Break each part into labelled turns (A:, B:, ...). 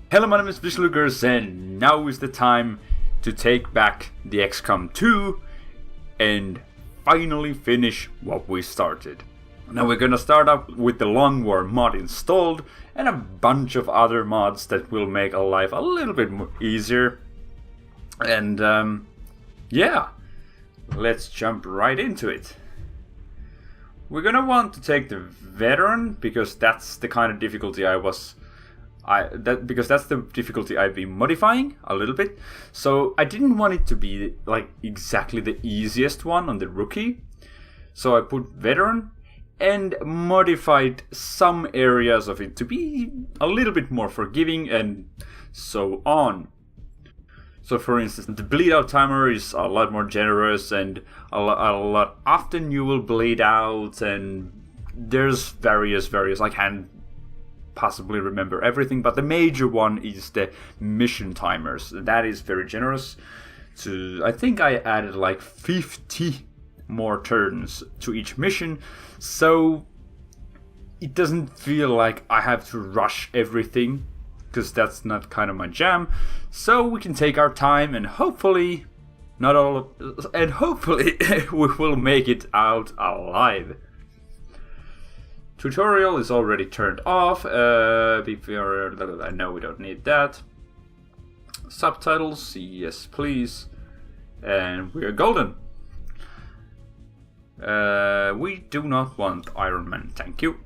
A: Hello, my name is Vishlugers, and now is the time to take back the XCOM 2 and finally finish what we started. Now we're gonna start up with the Long War mod installed and a bunch of other mods that will make our life a little bit easier. And yeah, let's jump right into it. We're gonna want to take the Veteran because that's the kind of difficulty because that's the difficulty I've been modifying a little bit. So I didn't want it to be like exactly the easiest one on the Rookie. So I put Veteran and modified some areas of it to be a little bit more forgiving and so on. So for instance, the bleed out timer is a lot more generous and a lot often you will bleed out, and there's various, I can't possibly remember everything, but the major one is the mission timers. That is very generous. I think I added like 50 more turns to each mission, so it doesn't feel like I have to rush everything, because that's not kind of my jam. So we can take our time and hopefully we will make it out alive. Tutorial is already turned off. I know we don't need that. Subtitles, yes please. And we are golden. We do not want Iron Man, thank you.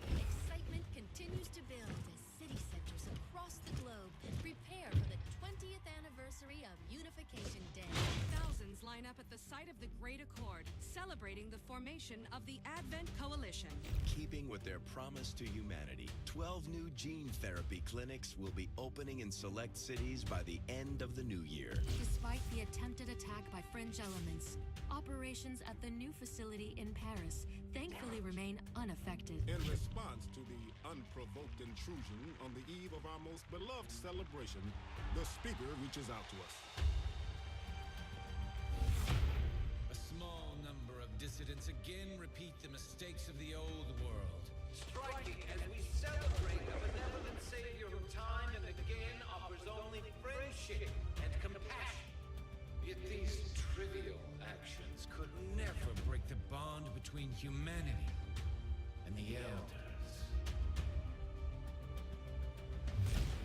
B: Excitement continues to build as city centers across the globe prepare for the 20th anniversary of Unification Day.
C: Thousands line up at the site of the Great Accord, celebrating the formation of the Advent Coalition.
D: Keeping with their promise to humanity, 12 new gene therapy clinics will be opening in select cities by the end of the new year.
B: Despite the attempted attack by Fringe elements, operations at the new facility in Paris thankfully remain unaffected.
E: In response to the unprovoked intrusion on the eve of our most beloved celebration, the speaker reaches out to us.
F: A small number of dissidents again repeat the mistakes of the old world.
G: Striking as we celebrate a benevolent savior who time and again offers only friendship and compassion.
F: Yet these trivial actions could never break the bond between humanity and the Elders.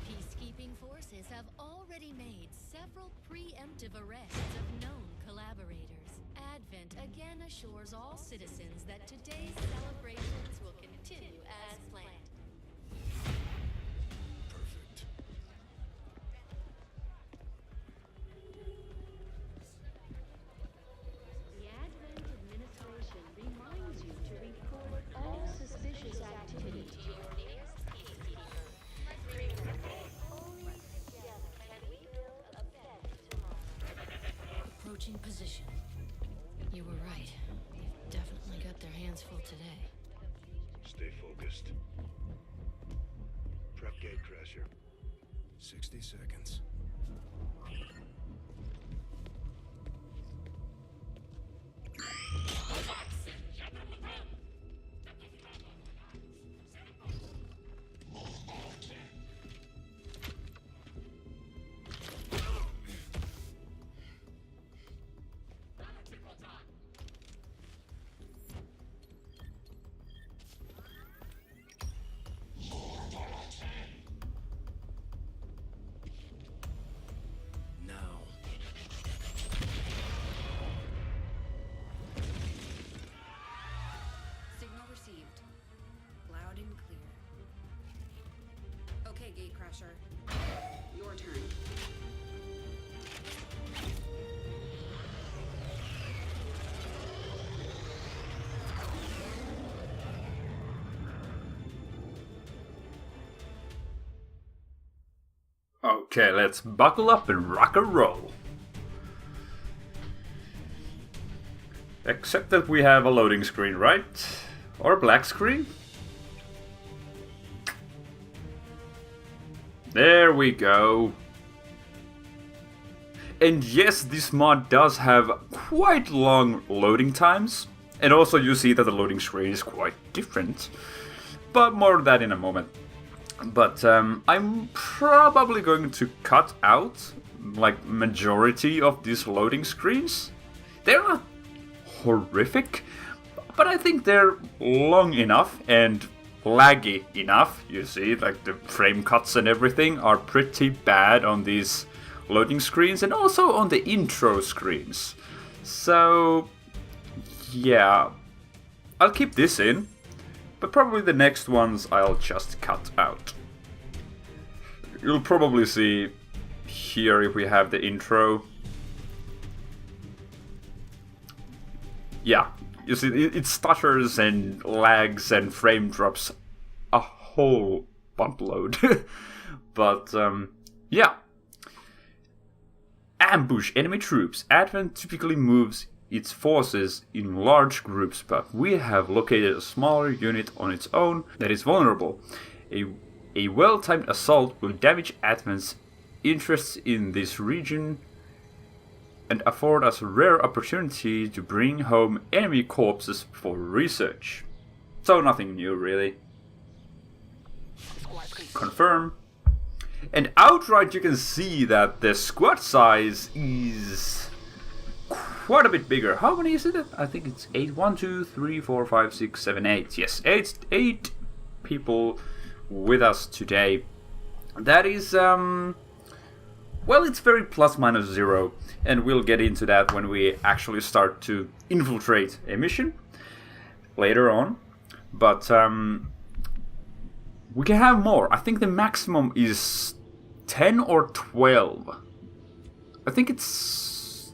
B: Peacekeeping forces have already made several preemptive arrests of known collaborators. Advent again assures all citizens that today's celebrations will continue as planned.
D: Perfect.
H: The Advent administration reminds you to report all suspicious activity. Only together can we build a better tomorrow.
B: Approaching position. You were right. They've definitely got their hands full today.
I: Stay focused. Prep gate crasher.
D: 60 seconds. Now.
C: Signal received. Loud and clear. Okay, Gatecrasher. Your turn.
A: Okay, let's buckle up and rock and roll. Except that we have a loading screen, right? Or a black screen? There we go. And yes, this mod does have quite long loading times. And also you see that the loading screen is quite different. but more of that in a moment. But I'm probably going to cut out like majority of these loading screens. They're not horrific, but I think they're long enough and laggy enough. You see, like the frame cuts and everything are pretty bad on these loading screens and also on the intro screens. So yeah, I'll keep this in, but probably the next ones I'll just cut out. You'll probably see here if we have the intro. Yeah, you see it stutters and lags and frame drops a whole buttload. But yeah. Ambush enemy troops. Advent typically moves its forces in large groups, but we have located a smaller unit on its own that is vulnerable. A well-timed assault will damage Advent's interests in this region and afford us a rare opportunity to bring home enemy corpses for research. So nothing new really. Confirm. And outright you can see that the squad size is quite a bit bigger. How many is it? I think it's 8. 1, 2, 3, 4, 5, 6, 7, 8. Yes, 8 people with us today. That is, well, it's very plus minus 0. And we'll get into that when we actually start to infiltrate a mission later on. But we can have more. I think the maximum is 10 or 12. I think it's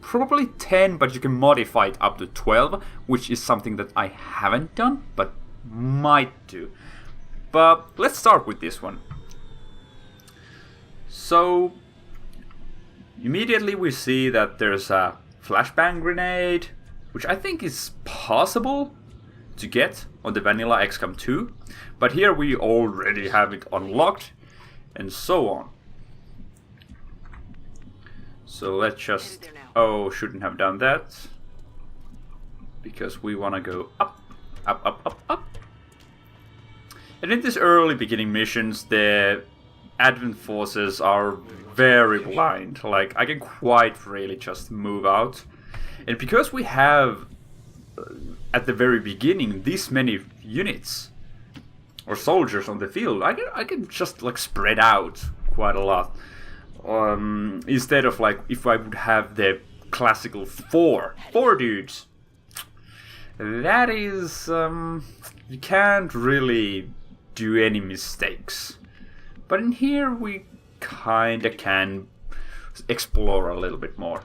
A: probably 10, but you can modify it up to 12, which is something that I haven't done, but might do. But let's start with this one. So immediately we see that there's a flashbang grenade, which I think is possible to get on the vanilla XCOM 2, but here we already have it unlocked and so on. So let's just, oh, shouldn't have done that, because we want to go up, up, up, up, up. And in these early beginning missions, the Advent forces are very blind. Like, I can quite really just move out. And because we have at the very beginning this many units or soldiers on the field, I can just like spread out quite a lot. Instead of like if I would have the classical four dudes. That is you can't really do any mistakes. But in here we kinda can explore a little bit more.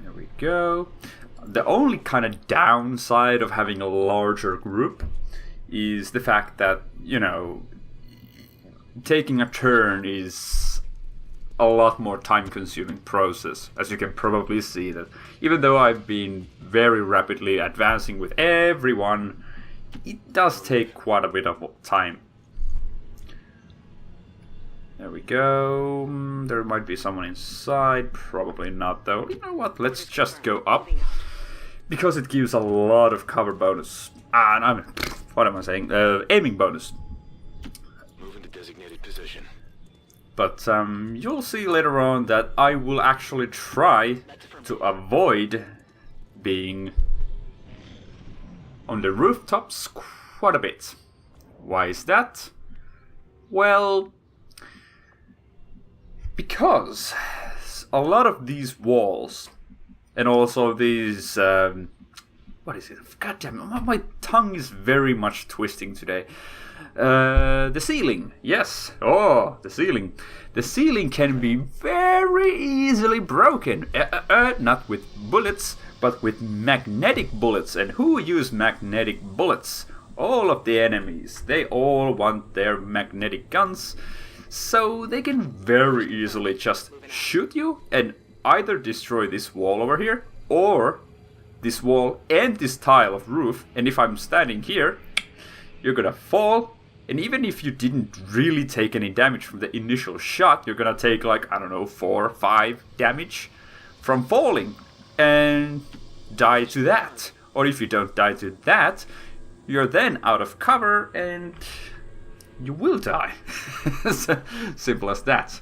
A: There we go. The only kind of downside of having a larger group is the fact that, you know, taking a turn is a lot more time-consuming process, as you can probably see that even though I've been very rapidly advancing with everyone, it does take quite a bit of time. There we go. There might be someone inside, probably not though. You know what, let's just go up, because it gives a lot of cover bonus. What am I saying? Aiming bonus.
I: Move into designated position.
A: But you'll see later on that I will actually try to avoid being on the rooftops quite a bit. Why is that? Well, because a lot of these walls and also these what is it? God damn it, my tongue is very much twisting today. The ceiling, yes. Oh, the ceiling. The ceiling can be very easily broken. Not with bullets, but with magnetic bullets. And who use magnetic bullets? All of the enemies. They all want their magnetic guns. So they can very easily just shoot you and either destroy this wall over here, or this wall and this tile of roof. And if I'm standing here, you're gonna fall. And even if you didn't really take any damage from the initial shot, you're gonna take like, I don't know, 4 or 5 damage from falling. And die to that. Or if you don't die to that, you're then out of cover and you will die. Simple as that.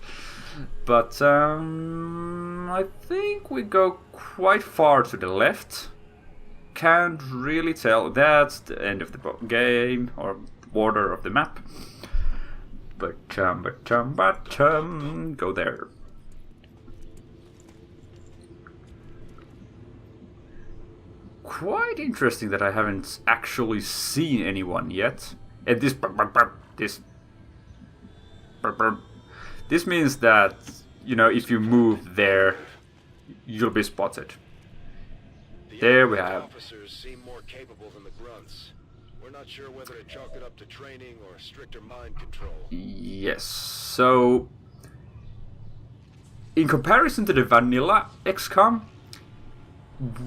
A: But I think we go quite far to the left. Can't really tell. That's the end of the game or border of the map. But go there. Quite interesting that I haven't actually seen anyone yet. And this means that, you know, if you move there, you'll be spotted. There we have.
I: Officers seem more capable than the grunts. We're not sure whether to chalk it up to training or stricter mind control.
A: Yes. So, in comparison to the vanilla XCOM,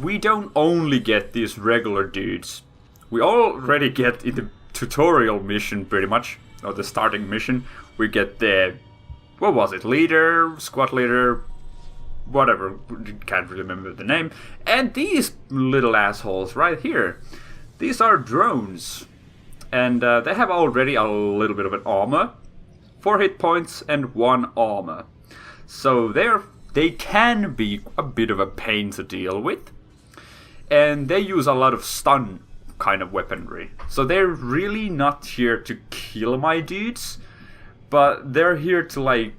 A: we don't only get these regular dudes. We already get in the tutorial mission, pretty much, or the starting mission, we get the, what was it, leader, squad leader, whatever, can't really remember the name, and these little assholes right here. These are drones, and they have already a little bit of an armor, 4 hit points and 1 armor. So they can be a bit of a pain to deal with, and they use a lot of stun kind of weaponry. So they're really not here to kill my dudes, but they're here to like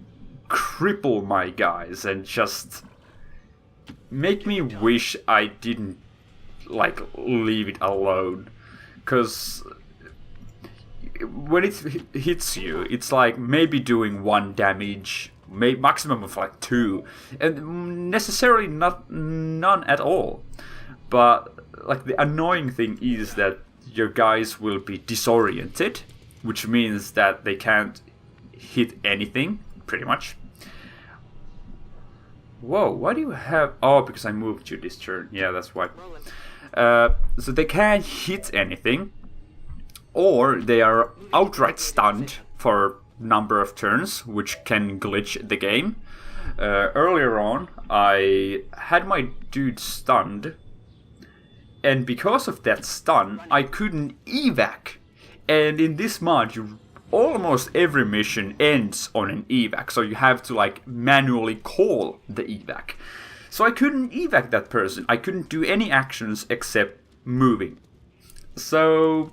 A: cripple my guys and just make me wish I didn't like leave it alone. Cause when it hits you, it's like maybe doing 1 damage, maximum of like 2, and necessarily none at all. But like the annoying thing is that your guys will be disoriented, which means that they can't hit anything, pretty much. Whoa, why do you have... Oh, because I moved you this turn. Yeah, that's why. So they can't hit anything, or they are outright stunned for number of turns, which can glitch the game. Earlier on, I had my dude stunned, and because of that stun, I couldn't evac. And in this mod, almost every mission ends on an evac, so you have to like manually call the evac. So I couldn't evac that person. I couldn't do any actions except moving. So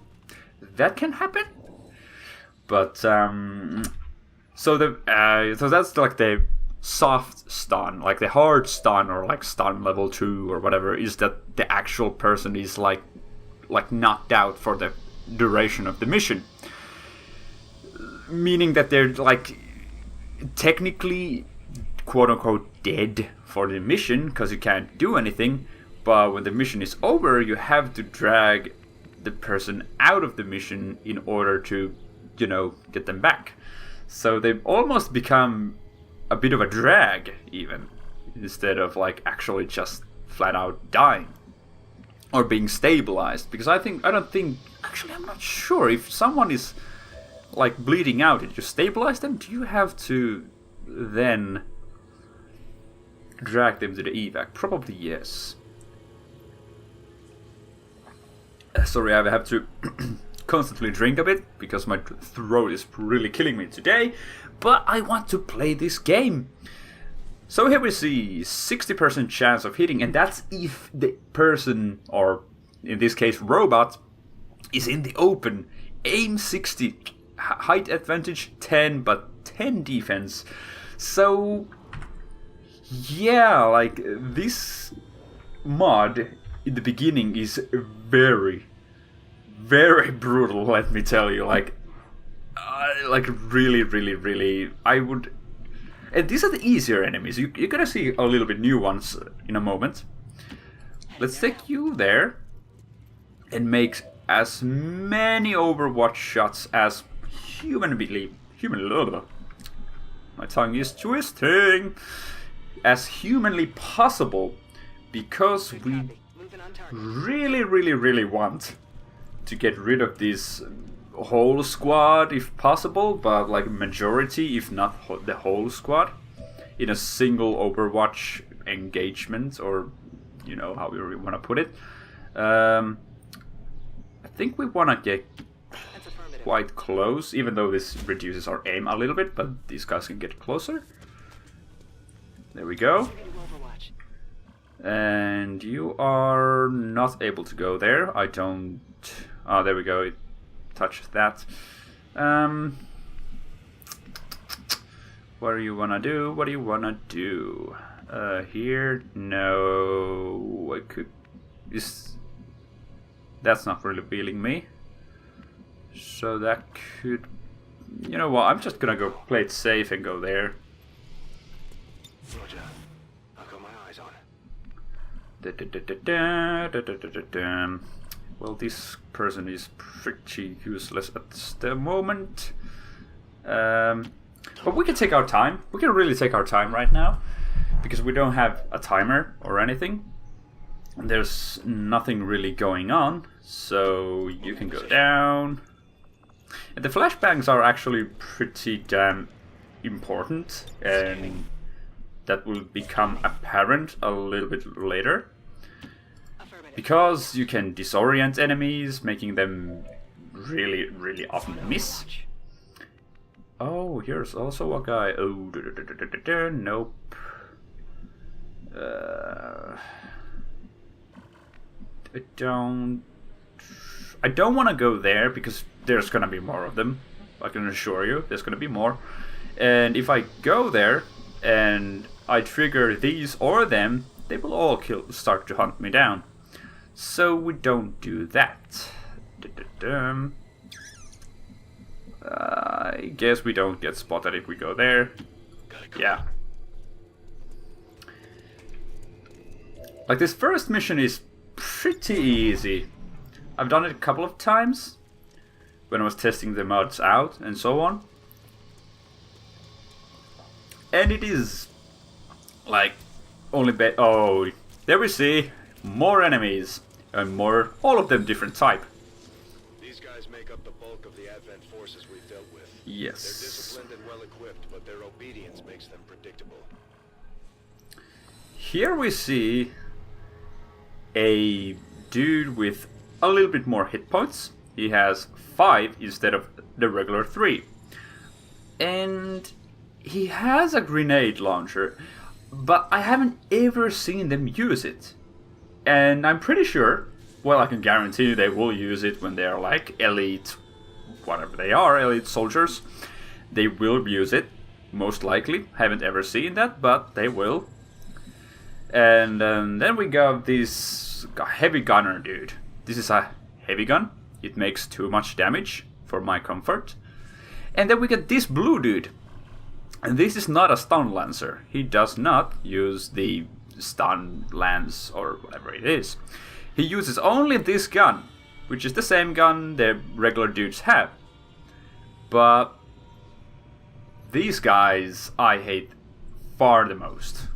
A: that can happen. But so that's like the soft stun, like the hard stun or like stun level 2 or whatever, is that the actual person is like knocked out for the duration of the mission, meaning that they're like technically quote unquote dead for the mission because you can't do anything, but when the mission is over you have to drag the person out of the mission in order to, you know, get them back. So they've almost become a bit of a drag even, instead of like actually just flat out dying or being stabilized. Because I'm not sure if someone is like bleeding out, did you stabilize them? Do you have to then drag them to the evac? Probably yes. Sorry, I have to constantly drink a bit because my throat is really killing me today, but I want to play this game. So here we see 60% chance of hitting, and that's if the person, or in this case robot, is in the open. Aim 60, height advantage 10, but 10 defense. So yeah, like this mod in the beginning is very, very brutal, let me tell you. Like really, I would... And these are the easier enemies. You're gonna see a little bit new ones in a moment. Let's take you there and make as many Overwatch shots as humanly... My tongue is twisting. As humanly possible, because we really want to get rid of this whole squad if possible, but like majority, if not the whole squad, in a single Overwatch engagement or you know how we want to put it. I think we want to get quite close, even though this reduces our aim a little bit, but these guys can get closer. There we go. And you are not able to go there. I don't... Oh, there we go. It touches that. What do you wanna do? What do you wanna do? Here? No... I could... That's not really revealing me. So that could... You know what? I'm just gonna go play it safe and go there.
I: Roger. I've got my eyes on.
A: Well, this person is pretty useless at the moment. But we can take our time. We can really take our time right now. Because we don't have a timer or anything. And there's nothing really going on. So you can go down. And the flashbangs are actually pretty damn important. And that will become apparent a little bit later. Because you can disorient enemies, making them really, really often miss. Oh, here's also a guy. Oh, nope. I don't want to go there because there's gonna be more of them. I can assure you, there's gonna be more. And if I go there and I trigger these or them, they will all start to hunt me down. So we don't do that. I guess we don't get spotted if we go there. Yeah. Like, this first mission is pretty easy. I've done it a couple of times when I was testing the mods out and so on. And it is like only oh, there we see more enemies and more, all of them different type.
I: These guys make up the bulk of the Advent forces we've dealt with.
A: Yes.
I: They're disciplined and well equipped, but their obedience makes them predictable.
A: Here we see a dude with a little bit more hit points. He has 5 instead of the regular 3. And he has a grenade launcher, but I haven't ever seen them use it. And I'm pretty sure, well, I can guarantee you they will use it when they're like elite, whatever they are, elite soldiers. They will use it, most likely. Haven't ever seen that, but they will. And then we got this heavy gunner dude. This is a heavy gun. It makes too much damage for my comfort. And then we got this blue dude. And this is not a stun lancer. He does not use the stun lance or whatever it is. He uses only this gun, which is the same gun the regular dudes have. But these guys I hate far the most.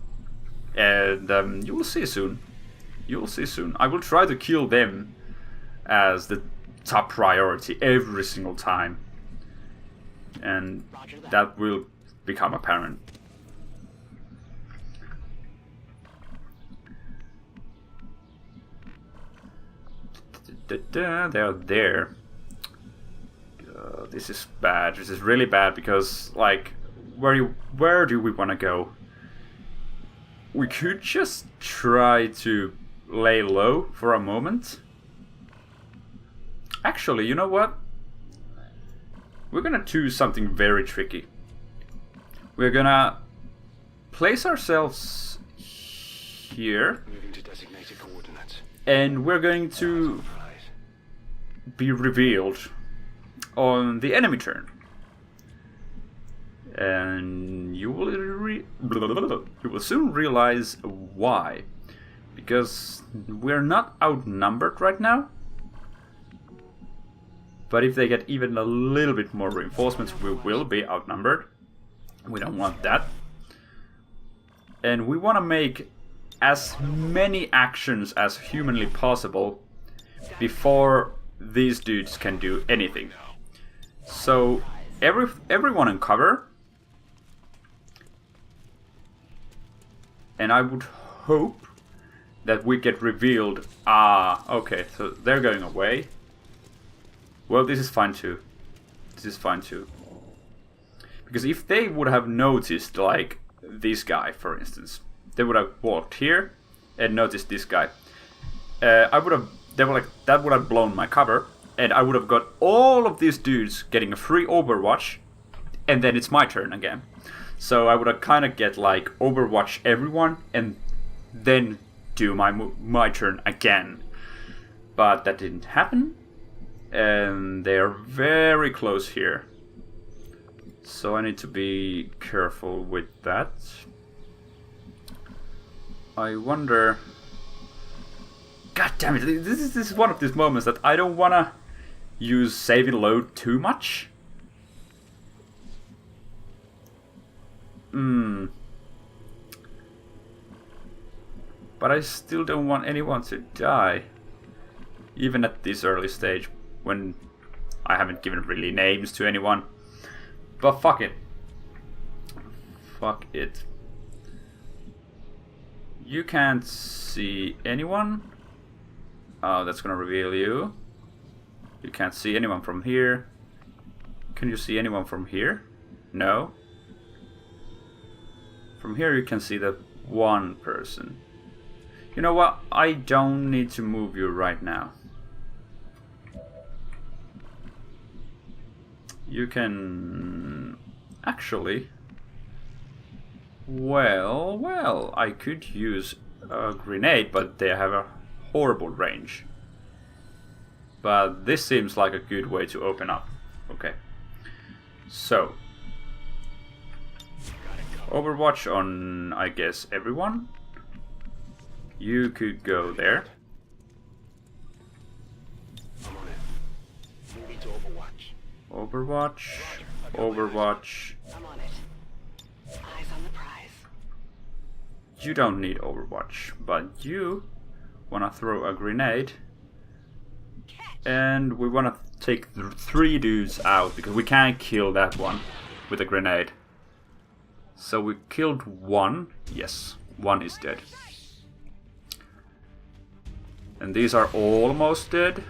A: And you will see soon. You will see soon. I will try to kill them as the top priority every single time. And that will become apparent. They are there. This is bad. This is really bad because, like, where do we want to go? We could just try to lay low for a moment. Actually, you know what? We're gonna do something very tricky. We're gonna place ourselves here.
I: Moving to designated coordinates.
A: And we're going to be revealed on the enemy turn. And you will soon realize why. Because we're not outnumbered right now. But if they get even a little bit more reinforcements, we will be outnumbered. We don't want that. And we want to make as many actions as humanly possible before these dudes can do anything. So everyone in cover. And I would hope that we get revealed. Ah, okay, so they're going away. Well, this is fine too. This is fine too. Because if they would have noticed, like, this guy, for instance, they would have walked here and noticed this guy. They were like, that would have blown my cover, and I would have got all of these dudes getting a free Overwatch, and then it's my turn again. So I would have kind of get like Overwatch everyone, and then do my turn again. But that didn't happen, and they are very close here. So I need to be careful with that. I wonder... God damn it, this is one of these moments that I don't wanna use save and load too much. But I still don't want anyone to die. Even at this early stage, when I haven't given really names to anyone. But fuck it. Fuck it. You can't see anyone. Oh, that's gonna reveal you. You can't see anyone from here. Can you see anyone from here? No. From here you can see that one person. You know what? I don't need to move you right now. You can... Actually... Well, I could use a grenade, but they have a horrible range. But this seems like a good way to open up. Okay. So. Overwatch on, I guess, everyone. You could go there. Overwatch. Overwatch.
J: I'm on it. Eyes on the prize.
A: You don't need Overwatch, but you wanna throw a grenade. And we wanna take 3 dudes out, because we can't kill that one with a grenade. So we killed 1. Yes, 1 is dead. And these are almost dead.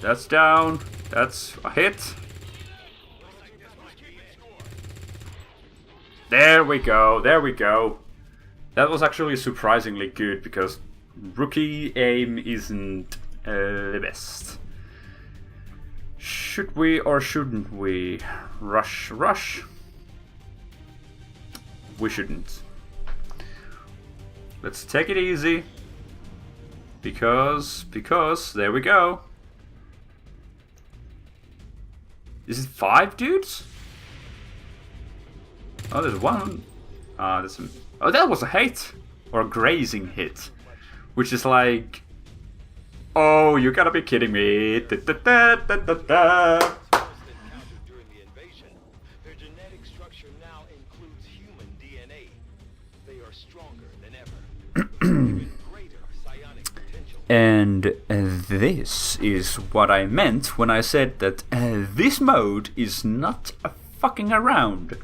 A: That's down. That's a hit. There we go. There we go. That was actually surprisingly good, because rookie aim isn't the best. Should we or shouldn't we rush? We shouldn't. Let's take it easy. Because there we go. Is it 5 dudes? Oh, there's one. Oh, that was a hit or a grazing hit, which is like, oh, you gotta be kidding me. Da, da, da, da, da, da. And this is what I meant when I said that this mode is not fucking around.